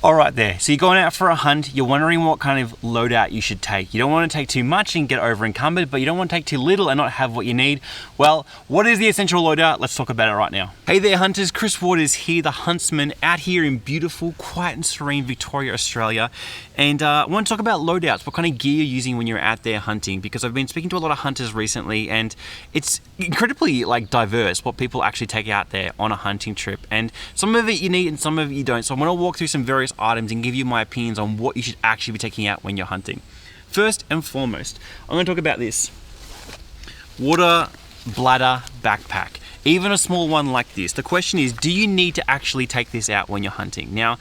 All right there, so you're going out for a hunt, you're wondering what kind of loadout you should take. You don't want to take too much and get over encumbered, but you don't want to take too little and not have what you need. Well, what is the essential loadout? Let's talk about it right now. Hey there hunters, Chris Waters here, the Huntsman, out here in beautiful, quiet and serene Victoria, Australia. And I want to talk about loadouts, what kind of gear you're using when you're out there hunting, because I've been speaking to a lot of hunters recently and it's incredibly diverse what people actually take out there on a hunting trip. And some of it you need and some of it you don't. So I'm going to walk through some various items and give you my opinions on what you should actually be taking out when you're hunting. First and foremost, I'm going to talk about this water bladder backpack. Even a small one like this. The question is, do you need to actually take this out when you're hunting? Now,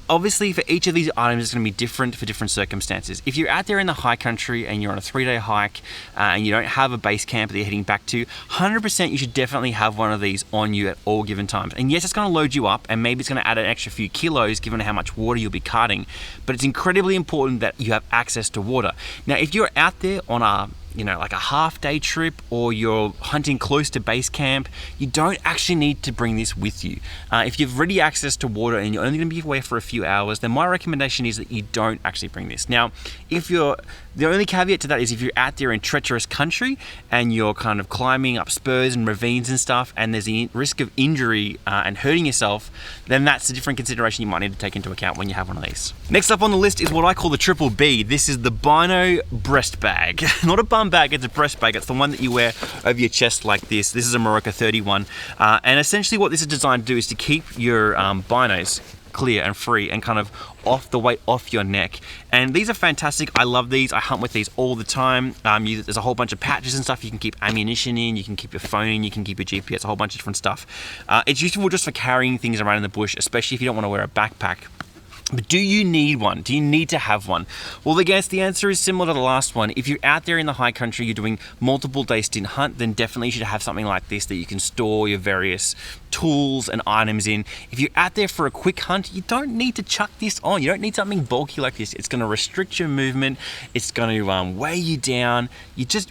obviously for each of these items, it's going to be different for different circumstances. If you're out there in the high country and you're on a 3-day hike and you don't have a base camp that you're heading back to, 100% you should definitely have one of these on you at all given times. And yes, it's going to load you up and maybe it's going to add an extra few kilos given how much water you'll be carting, but it's incredibly important that you have access to water. Now, if you're out there on a like a half-day trip or you're hunting close to base camp, you don't actually need to bring this with you. If you've ready access to water and you're only going to be away for a few hours, then my recommendation is that you don't actually bring this. Now, the only caveat to that is if you're out there in treacherous country and you're kind of climbing up spurs and ravines and stuff and there's a risk of injury and hurting yourself, then that's a different consideration you might need to take into account when you have one of these. Next up on the list is what I call the triple B. This is the Bino breast bag. Not a bum bag, it's a breast bag. It's the one that you wear over your chest like this. This is a Morocco 31. And essentially what this is designed to do is to keep your binos clear and free and kind of off the weight off your neck. And these are fantastic. I love these. I hunt with these all the time. There's a whole bunch of patches and stuff you can keep ammunition in, you can keep your phone in, you can keep your GPS, a whole bunch of different stuff. It's useful just for carrying things around in the bush, especially if you don't want to wear a backpack. But do you need one? Do you need to have one? Well, I guess the answer is similar to the last one. If you're out there in the high country, you're doing multiple day stint hunt, then definitely you should have something like this that you can store your various tools and items in. If you're out there for a quick hunt, you don't need to chuck this on. You don't need something bulky like this. It's going to restrict your movement. It's going to weigh you down. You just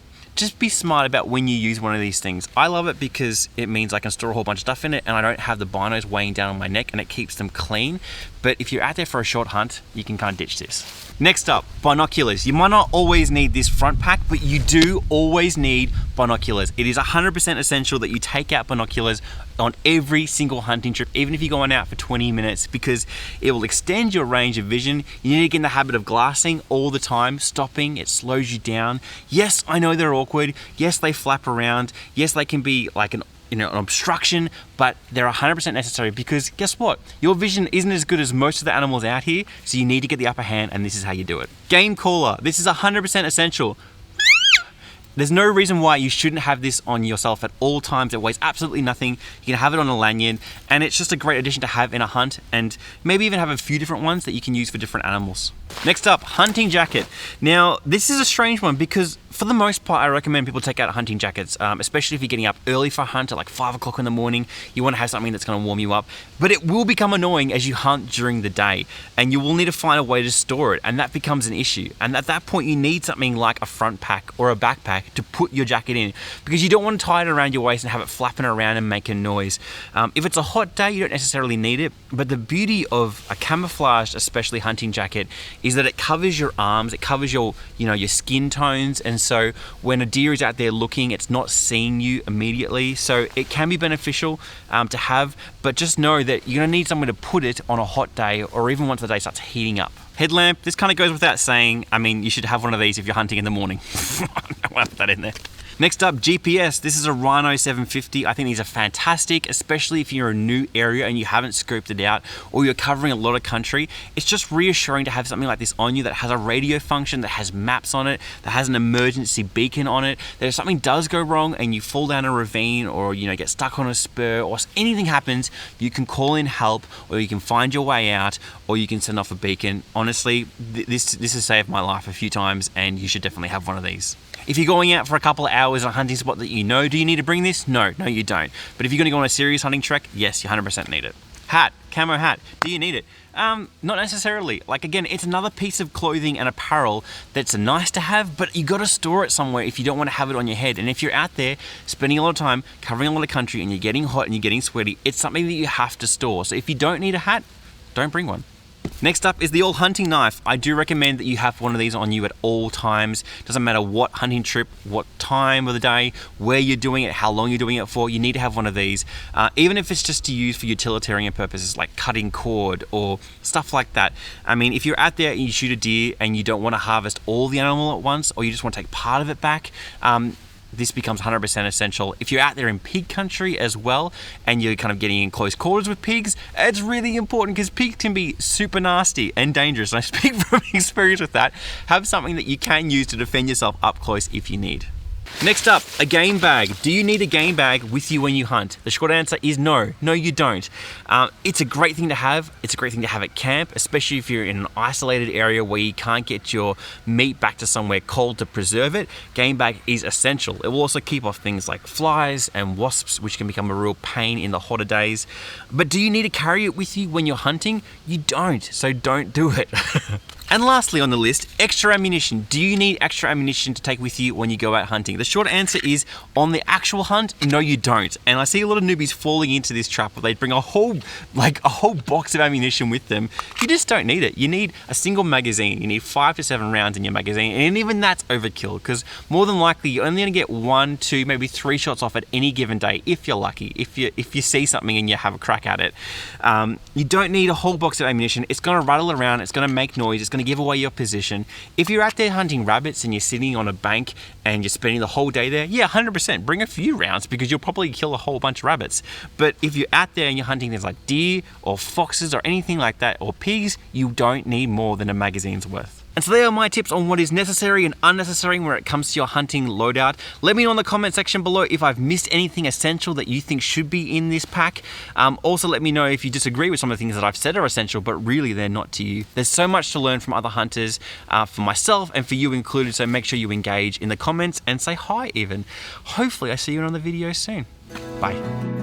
be smart about when you use one of these things. I love it because it means I can store a whole bunch of stuff in it and I don't have the binos weighing down on my neck and it keeps them clean. But if you're out there for a short hunt, you can kind of ditch this. Next up, binoculars. You might not always need this front pack, but you do always need binoculars. It is 100% essential that you take out binoculars on every single hunting trip, even if you're going out for 20 minutes, because it will extend your range of vision. You need to get in the habit of glassing all the time, stopping, it slows you down. Yes, I know they're awkward. Yes, they flap around. Yes, they can be like an obstruction, but they're 100% necessary because guess what? Your vision isn't as good as most of the animals out here, so you need to get the upper hand and this is how you do it. Gamecaller. This is 100% essential. There's no reason why you shouldn't have this on yourself at all times. It weighs absolutely nothing. You can have it on a lanyard and it's just a great addition to have in a hunt and maybe even have a few different ones that you can use for different animals. Next up, hunting jacket. Now, this is a strange one because for the most part, I recommend people take out hunting jackets, especially if you're getting up early for a hunt at like 5 o'clock in the morning. You want to have something that's going to warm you up, but it will become annoying as you hunt during the day and you will need to find a way to store it and that becomes an issue. And at that point, you need something like a front pack or a backpack to put your jacket in because you don't want to tie it around your waist and have it flapping around and making noise. If it's a hot day, you don't necessarily need it, but the beauty of a camouflaged, especially hunting jacket, is that it covers your arms, it covers your skin tones, and so when a deer is out there looking, it's not seeing you immediately. So it can be beneficial to have, but just know that you're gonna need somewhere to put it on a hot day or even once the day starts heating up. Headlamp, this kind of goes without saying. I mean, you should have one of these if you're hunting in the morning. I want to put that in there. Next up, GPS. This is a Rhino 750. I think these are fantastic, especially if you're in a new area and you haven't scoped it out or you're covering a lot of country. It's just reassuring to have something like this on you that has a radio function, that has maps on it, that has an emergency beacon on it, that if something does go wrong and you fall down a ravine or get stuck on a spur or anything happens, you can call in help or you can find your way out or you can send off a beacon. Honestly, this has saved my life a few times and you should definitely have one of these. If you're going out for a couple of hours on a hunting spot that you know, do you need to bring this? No, you don't. But if you're gonna go on a serious hunting trek, yes, you 100% need it. Hat, camo hat, do you need it? Not necessarily. Like again, it's another piece of clothing and apparel that's nice to have, but you gotta store it somewhere if you don't wanna have it on your head. And if you're out there spending a lot of time covering a lot of country and you're getting hot and you're getting sweaty, it's something that you have to store. So if you don't need a hat, don't bring one. Next up is the old hunting knife. I do recommend that you have one of these on you at all times. Doesn't matter what hunting trip, what time of the day, where you're doing it, how long you're doing it for, you need to have one of these. Even if it's just to use for utilitarian purposes like cutting cord or stuff like that. I mean, if you're out there and you shoot a deer and you don't want to harvest all the animal at once, or you just want to take part of it back, this becomes 100% essential. If you're out there in pig country as well, and you're kind of getting in close quarters with pigs, it's really important because pigs can be super nasty and dangerous. And I speak from experience with that. Have something that you can use to defend yourself up close if you need. Next up, a game bag. Do you need a game bag with you when you hunt? The short answer is no. No, you don't. It's a great thing to have. It's a great thing to have at camp, especially if you're in an isolated area where you can't get your meat back to somewhere cold to preserve it. Game bag is essential. It will also keep off things like flies and wasps, which can become a real pain in the hotter days. But do you need to carry it with you when you're hunting? You don't, so don't do it. And lastly on the list, extra ammunition. Do you need extra ammunition to take with you when you go out hunting? The short answer is, on the actual hunt, no you don't. And I see a lot of newbies falling into this trap where they bring a whole box of ammunition with them. You just don't need it. You need a single magazine. You need 5 to 7 rounds in your magazine, and even that's overkill because more than likely you're only gonna get 1, 2, maybe 3 shots off at any given day if you're lucky, if you see something and you have a crack at it. You don't need a whole box of ammunition. It's gonna rattle around, it's gonna make noise, it's gonna give away your position. If you're out there hunting rabbits and you're sitting on a bank and you're spending the whole day there, yeah, 100%, bring a few rounds because you'll probably kill a whole bunch of rabbits. But if you're out there and you're hunting things like deer or foxes or anything like that, or pigs, you don't need more than a magazine's worth. And so there are my tips on what is necessary and unnecessary when it comes to your hunting loadout. Let me know in the comment section below if I've missed anything essential that you think should be in this pack. Also let me know if you disagree with some of the things that I've said are essential, but really they're not to you. There's so much to learn from other hunters, for myself and for you included, so make sure you engage in the comments and say hi even. Hopefully I see you in another video soon. Bye.